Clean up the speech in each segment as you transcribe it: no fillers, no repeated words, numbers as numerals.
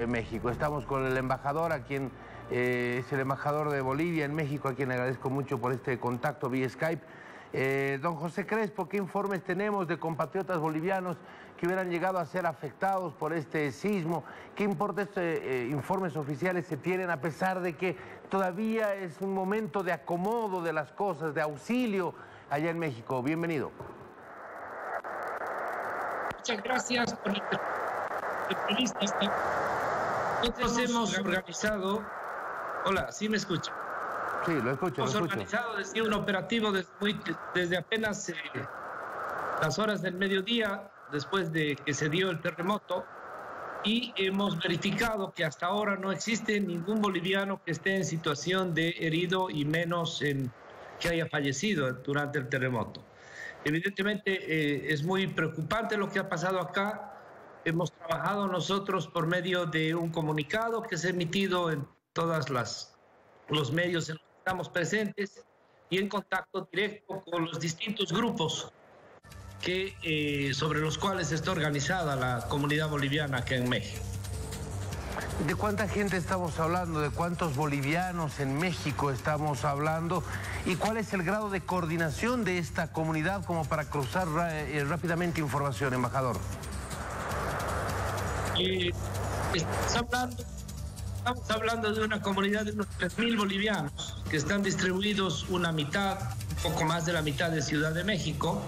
de México. Estamos con el embajador, a quien es el embajador de Bolivia en México, a quien agradezco mucho por este contacto vía Skype. Don José Crespo, ¿qué informes tenemos de compatriotas bolivianos que hubieran llegado a ser afectados por este sismo? ¿Qué informes oficiales se tienen, a pesar de que todavía es un momento de acomodo de las cosas, de auxilio allá en México? Bienvenido. Muchas gracias por la entrevista. Nosotros hemos organizado... Hola, ¿sí me escucha? Sí, lo escucho. Hemos organizado desde un operativo desde apenas las horas del mediodía, después de que se dio el terremoto, y hemos verificado que hasta ahora no existe ningún boliviano que esté en situación de herido y menos que haya fallecido durante el terremoto. Evidentemente es muy preocupante lo que ha pasado acá. Hemos trabajado nosotros por medio de un comunicado que se ha emitido en todos los medios en los que estamos presentes y en contacto directo con los distintos grupos sobre los cuales está organizada la comunidad boliviana acá en México. ¿De cuánta gente estamos hablando? ¿De cuántos bolivianos en México estamos hablando? ¿Y cuál es el grado de coordinación de esta comunidad como para cruzar rápidamente información, embajador? Estamos hablando de una comunidad de unos 3.000 bolivianos que están distribuidos un poco más de la mitad de Ciudad de México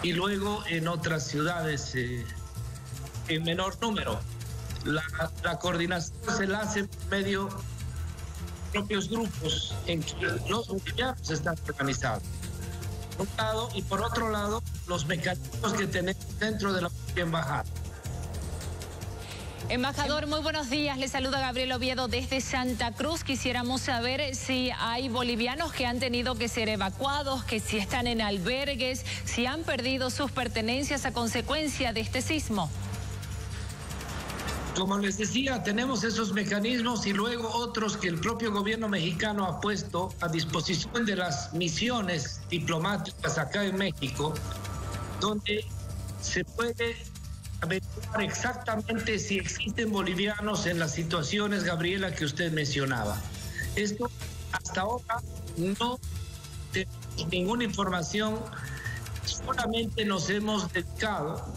y luego en otras ciudades en menor número. La coordinación se la hace por medio de propios grupos en que los bolivianos están organizados. Por un lado, y por otro lado, los mecanismos que tenemos dentro de la propia embajada. Embajador, muy buenos días. Le saluda Gabriel Oviedo desde Santa Cruz. Quisiéramos saber si hay bolivianos que han tenido que ser evacuados, que si están en albergues, si han perdido sus pertenencias a consecuencia de este sismo. Como les decía, tenemos esos mecanismos y luego otros que el propio gobierno mexicano ha puesto a disposición de las misiones diplomáticas acá en México, donde se puede averiguar exactamente si existen bolivianos en las situaciones, Gabriela, que usted mencionaba. Esto hasta ahora no tenemos ninguna información, solamente nos hemos dedicado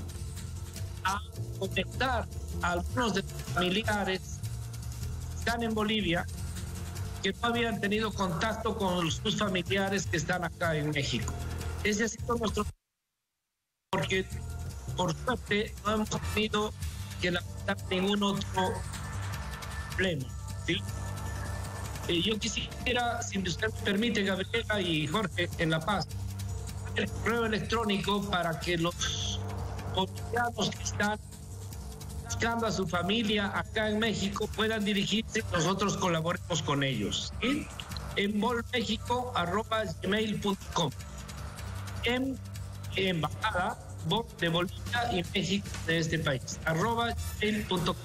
a conectar a algunos de los familiares que están en Bolivia que no habían tenido contacto con sus familiares que están acá en México. Ese ha sido nuestro... porque por suerte no hemos tenido que lamentar ningún otro problema, ¿sí? Yo quisiera, si usted me permite, Gabriela y Jorge, en La Paz, el correo electrónico para que los bolivianos que están buscando a su familia acá en México puedan dirigirse y nosotros colaboremos con ellos, ¿sí? En bolmexico@gmail.com, en embajada de Bolivia y México de este país, @gmail.com.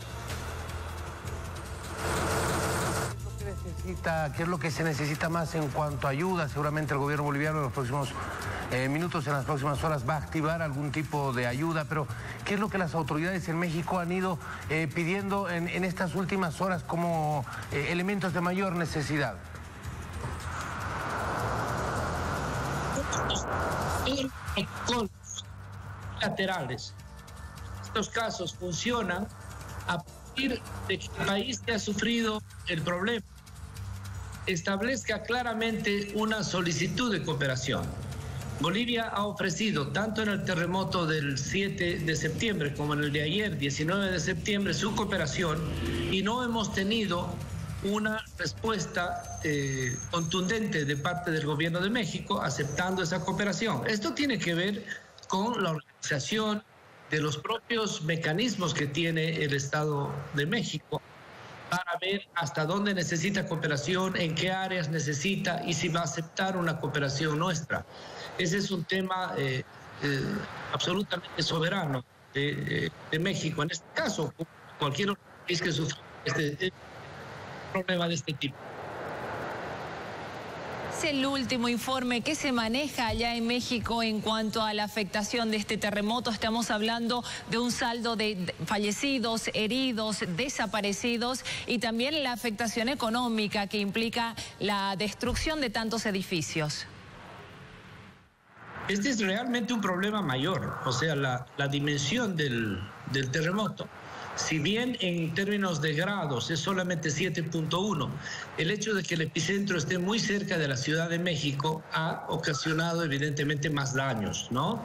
¿Qué es lo que se necesita más en cuanto a ayuda? Seguramente el gobierno boliviano en los próximos minutos, en las próximas horas, va a activar algún tipo de ayuda, pero ¿qué es lo que las autoridades en México han ido pidiendo en estas últimas horas como elementos de mayor necesidad? Laterales. Estos casos funcionan a partir de que el país que ha sufrido el problema establezca claramente una solicitud de cooperación. Bolivia ha ofrecido, tanto en el terremoto del 7 de septiembre como en el de ayer, 19 de septiembre, su cooperación, y no hemos tenido una respuesta contundente de parte del gobierno de México aceptando esa cooperación. Esto tiene que ver con la organización de los propios mecanismos que tiene el Estado de México para ver hasta dónde necesita cooperación, en qué áreas necesita y si va a aceptar una cooperación nuestra. Ese es un tema absolutamente soberano de México. En este caso, cualquier otro país que sufra este problema de este tipo. Es el último informe que se maneja allá en México en cuanto a la afectación de este terremoto. Estamos hablando de un saldo de fallecidos, heridos, desaparecidos y también la afectación económica que implica la destrucción de tantos edificios. Este es realmente un problema mayor, o sea, la dimensión del terremoto. Si bien en términos de grados es solamente 7.1, el hecho de que el epicentro esté muy cerca de la Ciudad de México ha ocasionado evidentemente más daños, ¿no?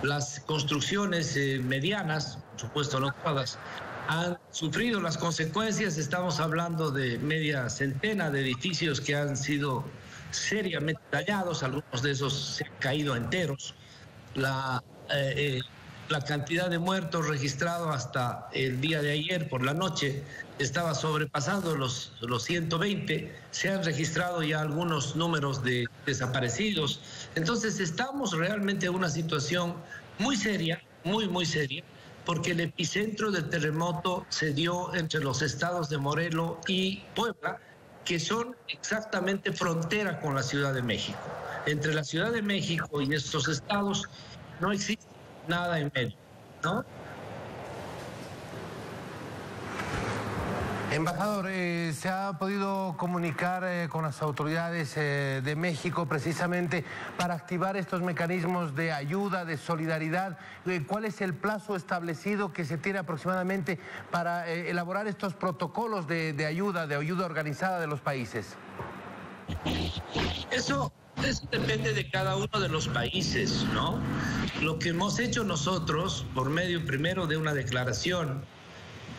Las construcciones medianas, por supuesto no todas, han sufrido las consecuencias. Estamos hablando de media centena de edificios que han sido seriamente dañados, algunos de esos se han caído enteros. La cantidad de muertos registrado hasta el día de ayer por la noche estaba sobrepasando los 120. Se han registrado ya algunos números de desaparecidos. Entonces estamos realmente en una situación muy seria, muy seria, porque el epicentro del terremoto se dio entre los estados de Morelos y Puebla, que son exactamente frontera con la Ciudad de México. Entre la Ciudad de México y estos estados no existe nada en medio, ¿no? Embajador, ¿se ha podido comunicar con las autoridades de México precisamente para activar estos mecanismos de ayuda, de solidaridad? ¿Cuál es el plazo establecido que se tiene aproximadamente para elaborar estos protocolos de ayuda organizada de los países? Eso depende de cada uno de los países, ¿no? Lo que hemos hecho nosotros, por medio primero de una declaración,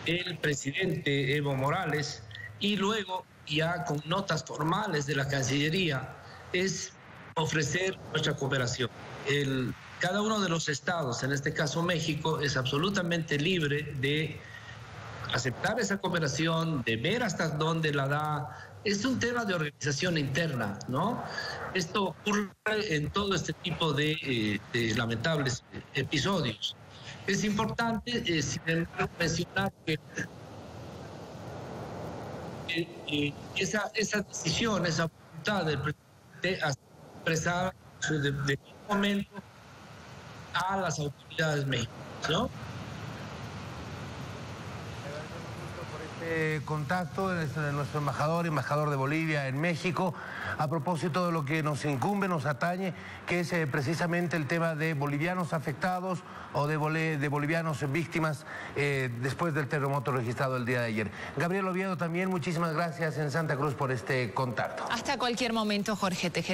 el presidente Evo Morales, y luego ya con notas formales de la Cancillería, es ofrecer nuestra cooperación. Cada uno de los estados, en este caso México, es absolutamente libre de aceptar esa cooperación, de ver hasta dónde la da. Es un tema de organización interna, ¿no? Esto ocurre en todo este tipo de lamentables episodios. Es importante, sin embargo, mencionar que esa decisión, esa voluntad del presidente ha sido expresada de un momento a las autoridades mexicanas, ¿no? Contacto de nuestro embajador de Bolivia en México, a propósito de lo que nos incumbe, nos atañe, que es precisamente el tema de bolivianos afectados o de bolivianos víctimas después del terremoto registrado el día de ayer. Gabriel Oviedo, también muchísimas gracias en Santa Cruz por este contacto. Hasta cualquier momento, Jorge Tejeda.